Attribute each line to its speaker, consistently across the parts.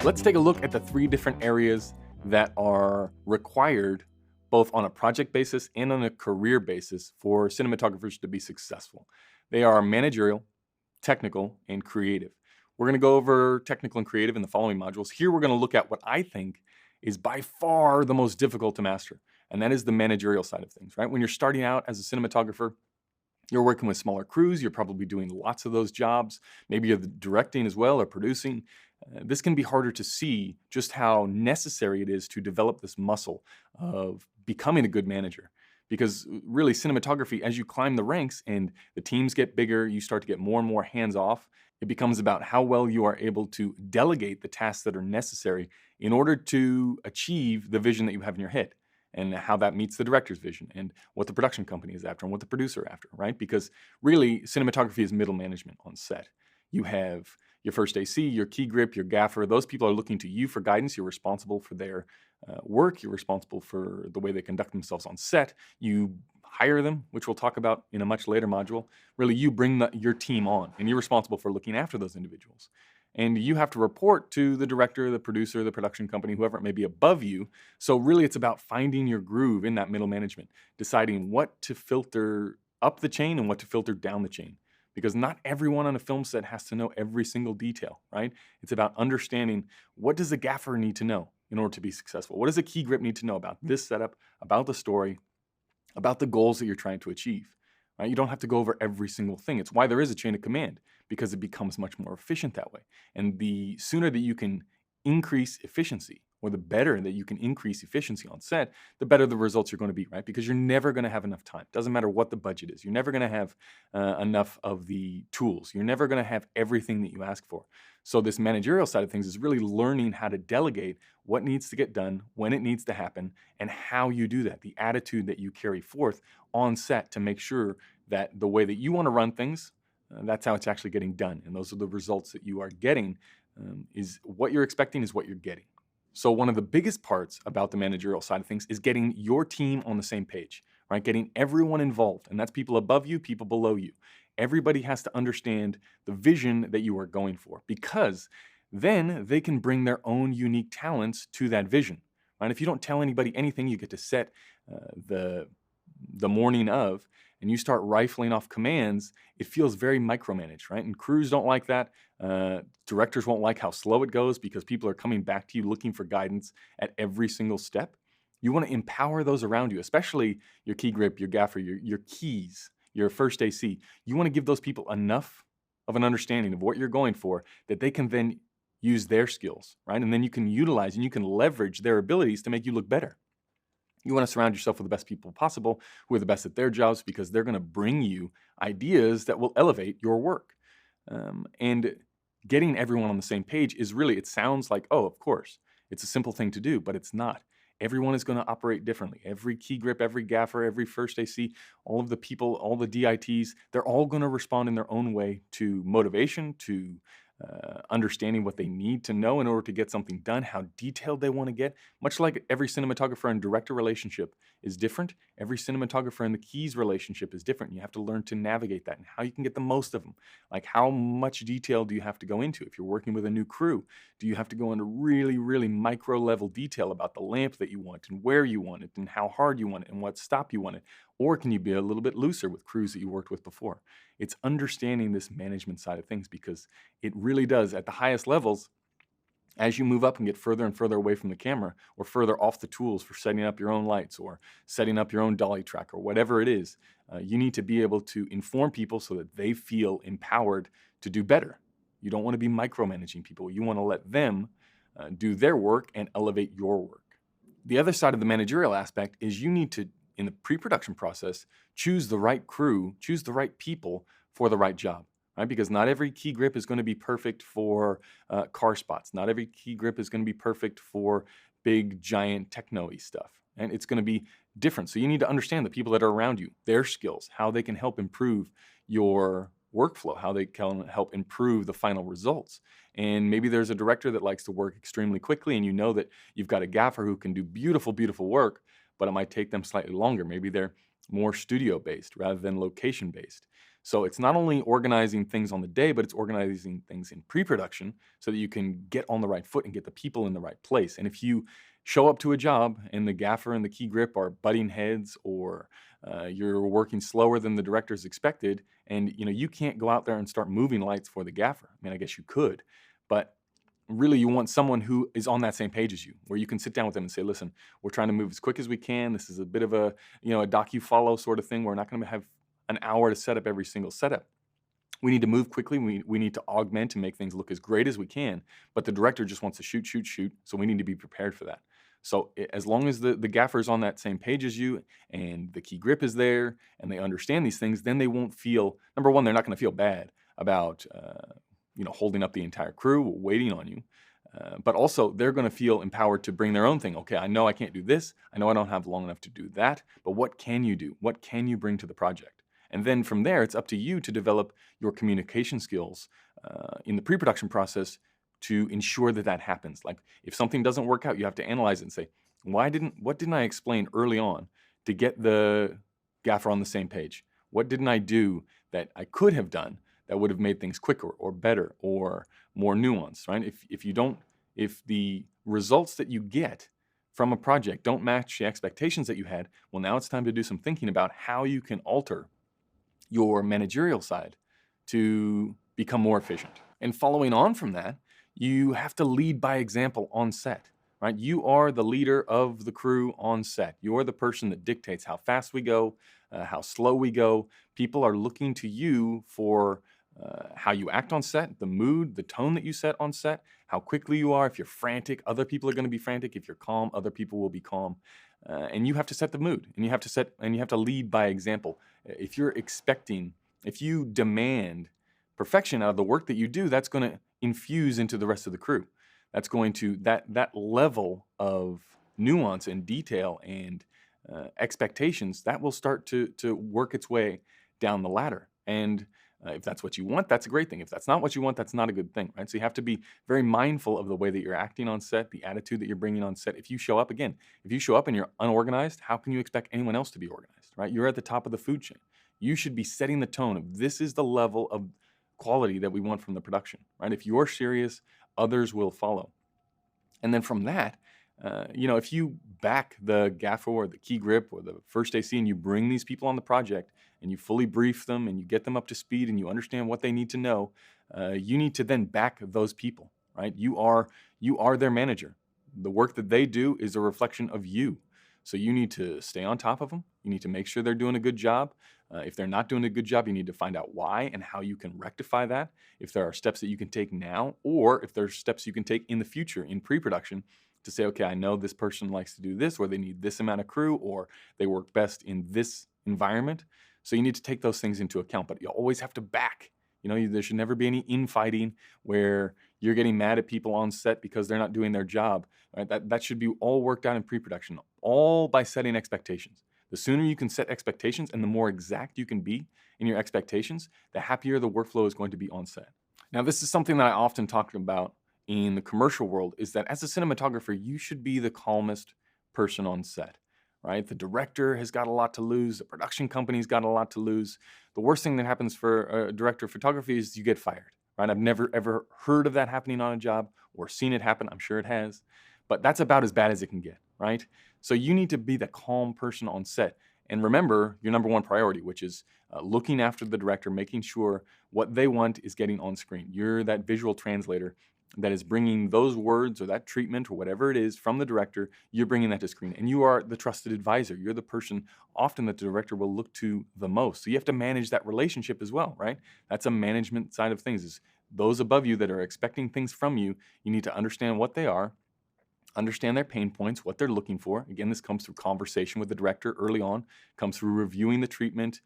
Speaker 1: Let's take a look at the three different areas that are required both on a project basis and on a career basis for cinematographers to be successful. They are managerial, technical, and creative. We're going to go over technical and creative in the following modules. Here we're going to look at what I think is by far the most difficult to master, and that is the managerial side of things, right? When you're starting out as a cinematographer, you're working with smaller crews, you're probably doing lots of those jobs. Maybe you're directing as well or producing. This can be harder to see just how necessary it is to develop this muscle of becoming a good manager. Because really, cinematography, as you climb the ranks and the teams get bigger, you start to get more and more hands off. It becomes about how well you are able to delegate the tasks that are necessary in order to achieve the vision that you have in your head, and how that meets the director's vision and what the production company is after and what the producer after, right? Because really, cinematography is middle management on set. You have your first AC, your key grip, your gaffer. Those people are looking to you for guidance. You're responsible for their work. You're responsible for the way they conduct themselves on set. You hire them, which we'll talk about in a much later module. Really, you bring your team on, and you're responsible for looking after those individuals. And you have to report to the director, the producer, the production company, whoever it may be above you. So really, it's about finding your groove in that middle management, deciding what to filter up the chain and what to filter down the chain. Because not everyone on a film set has to know every single detail, right? It's about understanding, what does a gaffer need to know in order to be successful? What does a key grip need to know about this setup, about the story, about the goals that you're trying to achieve? Right? You don't have to go over every single thing. It's why there is a chain of command, because it becomes much more efficient that way. And the sooner that you can increase efficiency, or the better that you can increase efficiency on set, the better the results you're going to be, right? Because you're never going to have enough time. Doesn't matter what the budget is. You're never going to have enough of the tools. You're never going to have everything that you ask for. So this managerial side of things is really learning how to delegate what needs to get done, when it needs to happen, and how you do that, the attitude that you carry forth on set to make sure that the way that you want to run things, that's how it's actually getting done. And those are the results that you are getting. Is what you're expecting is what you're getting. So one of the biggest parts about the managerial side of things is getting your team on the same page, right? Getting everyone involved, and that's people above you, people below you. Everybody has to understand the vision that you are going for, because then they can bring their own unique talents to that vision, right? If you don't tell anybody anything, you get to set the morning of, and you start rifling off commands, it feels very micromanaged, right? And crews don't like that. Directors won't like how slow it goes, because people are coming back to you looking for guidance at every single step. You want to empower those around you, especially your key grip, your gaffer, your keys, your first AC. You want to give those people enough of an understanding of what you're going for that they can then use their skills, right? And then you can utilize and you can leverage their abilities to make you look better. You want to surround yourself with the best people possible, who are the best at their jobs, because they're going to bring you ideas that will elevate your work. And getting everyone on the same page is really, it sounds like, oh, of course, it's a simple thing to do, but it's not. Everyone is going to operate differently. Every key grip, every gaffer, every first AC, all of the people, all the DITs, they're all going to respond in their own way to motivation, to understanding what they need to know in order to get something done, how detailed they want to get. Much like every cinematographer and director relationship is different, every cinematographer and the keys relationship is different. You have to learn to navigate that and how you can get the most of them. Like, how much detail do you have to go into? If you're working with a new crew, do you have to go into really, really micro level detail about the lamp that you want and where you want it and how hard you want it and what stop you want it? Or can you be a little bit looser with crews that you worked with before? It's understanding this management side of things, because it really does, at the highest levels, as you move up and get further and further away from the camera, or further off the tools for setting up your own lights or setting up your own dolly track or whatever it is, you need to be able to inform people so that they feel empowered to do better. You don't want to be micromanaging people. You want to let them do their work and elevate your work. The other side of the managerial aspect is you need to, in the pre-production process, choose the right crew, choose the right people for the right job, right? Because not every key grip is going to be perfect for car spots. Not every key grip is going to be perfect for big, giant techno-y stuff. And it's going to be different. So you need to understand the people that are around you, their skills, how they can help improve your workflow, how they can help improve the final results. And maybe there's a director that likes to work extremely quickly, and you know that you've got a gaffer who can do beautiful, beautiful work, but it might take them slightly longer. Maybe they're more studio based rather than location based. So it's not only organizing things on the day, but it's organizing things in pre-production so that you can get on the right foot and get the people in the right place. And if you show up to a job and the gaffer and the key grip are butting heads, or you're working slower than the director's expected, and you can't go out there and start moving lights for the gaffer. I mean, I guess you could, but really you want someone who is on that same page as you, where you can sit down with them and say, listen, we're trying to move as quick as we can. This is a bit of a docu-follow sort of thing. We're not going to have an hour to set up every single setup. We need to move quickly. We need to augment and make things look as great as we can. But the director just wants to shoot, shoot, shoot. So we need to be prepared for that. So as long as the gaffer is on that same page as you and the key grip is there and they understand these things, then they won't feel, number one, they're not going to feel bad about holding up the entire crew, waiting on you. But also, they're going to feel empowered to bring their own thing. Okay, I know I can't do this. I know I don't have long enough to do that. But what can you do? What can you bring to the project? And then from there, it's up to you to develop your communication skills in the pre-production process to ensure that that happens. Like if something doesn't work out, you have to analyze it and say, what didn't I explain early on to get the gaffer on the same page? What didn't I do that I could have done that would have made things quicker or better or more nuanced, right? If the results that you get from a project don't match the expectations that you had, well, now it's time to do some thinking about how you can alter your managerial side to become more efficient. And following on from that, you have to lead by example on set, right? You are the leader of the crew on set. You're the person that dictates how fast we go, how slow we go. People are looking to you for how you act on set, the mood, the tone that you set on set, how quickly you are. If you're frantic, other people are going to be frantic. If you're calm, other people will be calm. And you have to set the mood, and you have to lead by example. If you demand perfection out of the work that you do, that's going to infuse into the rest of the crew. That's going to that level of nuance and detail and expectations that will start to work its way down the ladder. And if that's what you want, that's a great thing. If that's not what you want, that's not a good thing, right? So you have to be very mindful of the way that you're acting on set, the attitude that you're bringing on set. If you show up and you're unorganized, how can you expect anyone else to be organized, right? You're at the top of the food chain. You should be setting the tone of this is the level of quality that we want from the production, right? If you're serious, others will follow. And then from that, if you back the gaffer or the key grip or the first AC and you bring these people on the project and you fully brief them and you get them up to speed and you understand what they need to know, you need to then back those people, right? You are their manager. The work that they do is a reflection of you. So you need to stay on top of them. You need to make sure they're doing a good job. If they're not doing a good job, you need to find out why and how you can rectify that. If there are steps that you can take now, or if there's steps you can take in the future in pre-production to say, okay, I know this person likes to do this, or they need this amount of crew, or they work best in this environment. So you need to take those things into account, but you always have to back. There should never be any infighting where you're getting mad at people on set because they're not doing their job. Right? That should be all worked out in pre-production, all by setting expectations. The sooner you can set expectations and the more exact you can be in your expectations, the happier the workflow is going to be on set. Now, this is something that I often talk about in the commercial world, is that as a cinematographer, you should be the calmest person on set, right? The director has got a lot to lose. The production company's got a lot to lose. The worst thing that happens for a director of photography is you get fired, right? I've never, ever heard of that happening on a job or seen it happen. I'm sure it has, but that's about as bad as it can get, right? So you need to be the calm person on set. And remember your number one priority, which is looking after the director, making sure what they want is getting on screen. You're that visual translator that is bringing those words or that treatment or whatever it is from the director, you're bringing that to screen. And you are the trusted advisor. You're the person often that the director will look to the most. So you have to manage that relationship as well, right? That's a management side of things. Is those above you that are expecting things from you, you need to understand what they are, understand their pain points, what they're looking for. Again, this comes through conversation with the director early on, comes through reviewing the treatment,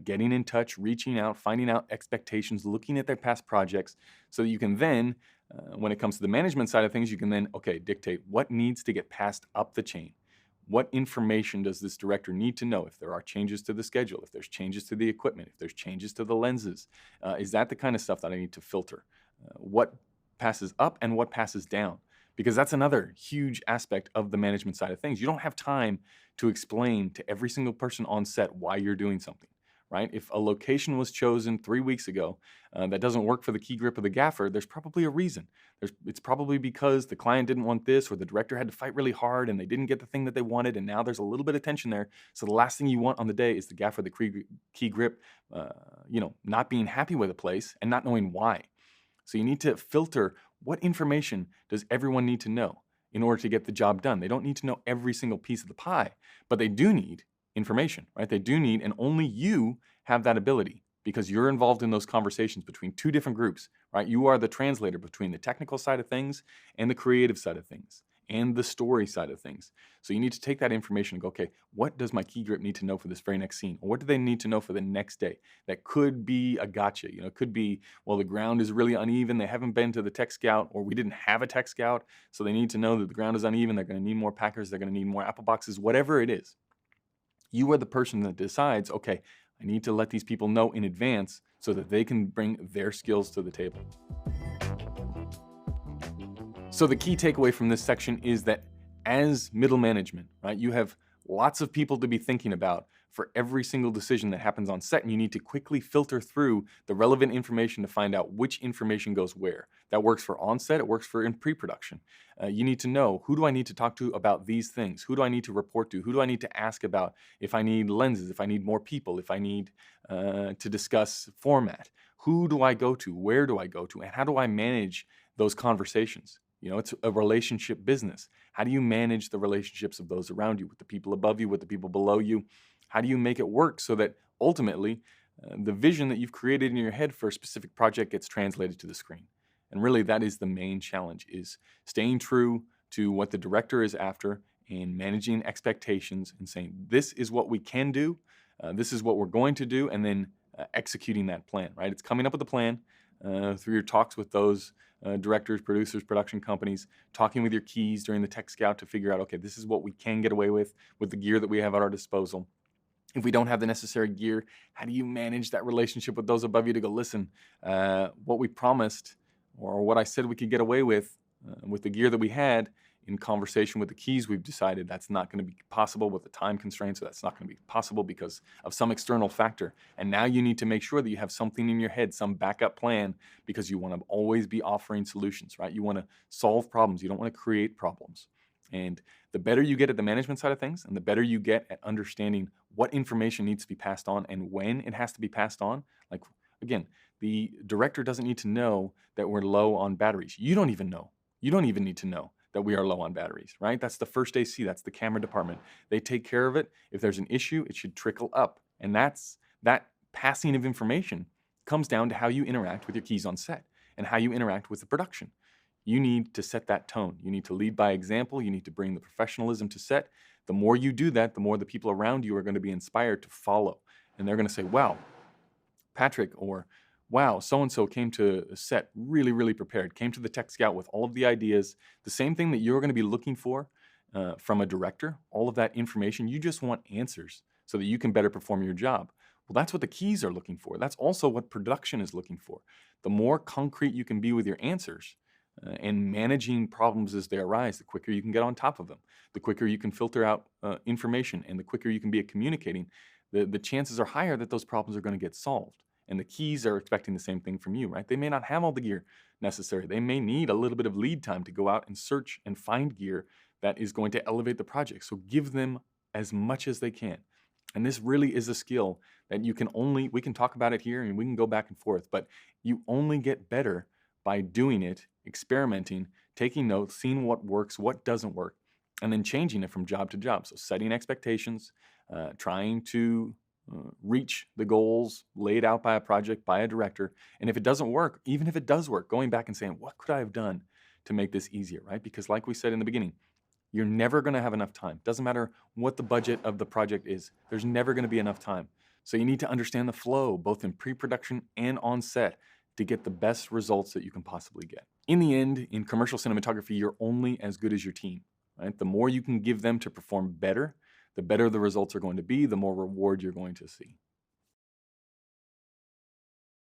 Speaker 1: getting in touch, reaching out, finding out expectations, looking at their past projects, so that you can then, when it comes to the management side of things, you can then, dictate what needs to get passed up the chain. What information does this director need to know? If there are changes to the schedule, if there's changes to the equipment, if there's changes to the lenses, is that the kind of stuff that I need to filter? What passes up and what passes down? because that's another huge aspect of the management side of things. You don't have time to explain to every single person on set why you're doing something, right? If a location was chosen 3 weeks ago that doesn't work for the key grip of the gaffer, there's probably a reason. It's probably because the client didn't want this, or the director had to fight really hard and they didn't get the thing that they wanted, and now there's a little bit of tension there. So the last thing you want on the day is the gaffer, the key grip, not being happy with a place and not knowing why. So you need to filter what information does everyone need to know in order to get the job done. They don't need to know every single piece of the pie, but they do need information, right? They do need, and only you have that ability because you're involved in those conversations between two different groups, right? You are the translator between the technical side of things and the creative side of things and the story side of things. So you need to take that information and go, okay, what does my key grip need to know for this very next scene? Or what do they need to know for the next day? That could be a gotcha. It could be, well, the ground is really uneven. They haven't been to the tech scout, or we didn't have a tech scout. So they need to know that the ground is uneven. They're going to need more packers. They're going to need more apple boxes, whatever it is. You are the person that decides, okay, I need to let these people know in advance so that they can bring their skills to the table. So the key takeaway from this section is that as middle management, right, you have lots of people to be thinking about for every single decision that happens on set, and you need to quickly filter through the relevant information to find out which information goes where. That works for on set, it works for in pre-production. You need to know, who do I need to talk to about these things? Who do I need to report to? Who do I need to ask about if I need lenses, if I need more people, if I need to discuss format? Who do I go to? Where do I go to? And how do I manage those conversations? It's a relationship business. How do you manage the relationships of those around you, with the people above you, with the people below you? How do you make it work so that ultimately the vision that you've created in your head for a specific project gets translated to the screen? And really, that is the main challenge, is staying true to what the director is after and managing expectations and saying, this is what we can do, this is what we're going to do, and then executing that plan, right? It's coming up with a plan through your talks with those directors, producers, production companies, talking with your keys during the tech scout to figure out, okay, this is what we can get away with the gear that we have at our disposal. If we don't have the necessary gear, how do you manage that relationship with those above you to go, listen, what we promised or what I said we could get away with the gear that we had, in conversation with the keys, we've decided that's not going to be possible with the time constraints, so that's not going to be possible because of some external factor. And now you need to make sure that you have something in your head, some backup plan, because you want to always be offering solutions, right? You want to solve problems. You don't want to create problems. And the better you get at the management side of things, and the better you get at understanding what information needs to be passed on and when it has to be passed on, like, again, the director doesn't need to know that we're low on batteries. You don't even know. You don't even need to know that we are low on batteries, right? That's the first AC, that's the camera department. They take care of it. If there's an issue, it should trickle up. And that passing of information comes down to how you interact with your keys on set and how you interact with the production. You need to set that tone. You need to lead by example. You need to bring the professionalism to set. The more you do that, the more the people around you are going to be inspired to follow. And they're going to say, wow, Patrick, or wow, so-and-so came to a set really, really prepared, came to the tech scout with all of the ideas, the same thing that you're going to be looking for from a director, all of that information. You just want answers so that you can better perform your job. Well, that's what the keys are looking for. That's also what production is looking for. The more concrete you can be with your answers and managing problems as they arise, the quicker you can get on top of them, the quicker you can filter out information, and the quicker you can be at communicating, the chances are higher that those problems are going to get solved. And the keys are expecting the same thing from you, right? They may not have all the gear necessary. They may need a little bit of lead time to go out and search and find gear that is going to elevate the project. So give them as much as they can. And this really is a skill that we can talk about it here and we can go back and forth, but you only get better by doing it, experimenting, taking notes, seeing what works, what doesn't work, and then changing it from job to job. So setting expectations, trying to reach the goals laid out by a project, by a director. And if it doesn't work, even if it does work, going back and saying, what could I have done to make this easier, right? Because like we said in the beginning, you're never going to have enough time. Doesn't matter what the budget of the project is. There's never going to be enough time. So you need to understand the flow, both in pre-production and on set, to get the best results that you can possibly get. In the end, in commercial cinematography, you're only as good as your team, right? The more you can give them to perform better, the better the results are going to be, the more reward you're going to see.